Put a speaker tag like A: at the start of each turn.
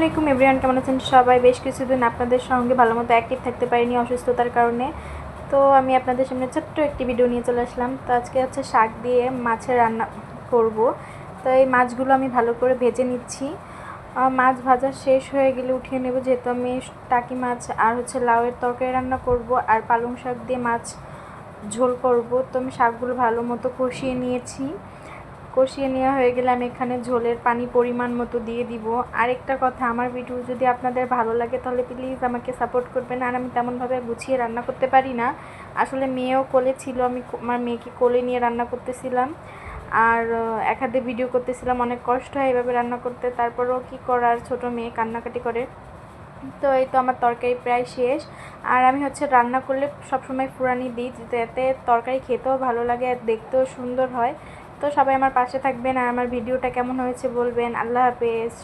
A: আলাইকুম এভরিওয়ান, কেমন আছেন সবাই? বেশ কিছুদিন আপনাদের সঙ্গে ভালো মতো অ্যাক্টিভ থাকতে পারিনি অসুস্থতার কারণে। তো আমি আপনাদের সামনে ছোট্ট একটি ভিডিও নিয়ে চলে আসলাম। তো আজকে হচ্ছে শাক দিয়ে মাছের রান্না করব। তো এই মাছগুলো আমি ভালো করে ভেজে নিচ্ছি। মাছ ভাজা শেষ হয়ে গেলে উঠিয়ে নেব, যেহেতু আমি টাকি মাছ আর হচ্ছে লাউয়ের তরকারি রান্না করব আর পালং শাক দিয়ে মাছ ঝোল করব। তো আমি শাকগুলো ভালো মতো কষিয়ে নিয়েছি। কষিয়ে নেওয়া হয়ে গেলে আমি এখানে ঝোলের পানি পরিমাণ মতো দিয়ে দিব। আরেকটা কথা, আমার ভিডিও যদি আপনাদের ভালো লাগে তাহলে প্লিজ আমাকে সাপোর্ট করবেন। আর আমি তেমনভাবে গুছিয়ে রান্না করতে পারি না, আসলে মেয়েও কোলে ছিল, আমি আমার মেয়েকে কোলে নিয়ে রান্না করতেছিলাম আর এক হাতে ভিডিও করতেছিলাম। অনেক কষ্ট হয় এভাবে রান্না করতে, তারপরেও কী করার, ছোটো মেয়ে কান্নাকাটি করে। তো এই তো আমার তরকারি প্রায় শেষ। আর আমি হচ্ছে রান্না করলে সবসময় ফুরানি দিই, যাতে তরকারি খেতেও ভালো লাগে আর দেখতেও সুন্দর হয়। তো সবাই আমার পাশে থাকবেন আর আমার ভিডিওটা কেমন হয়েছে বলবেন। আল্লাহ হাফেজ।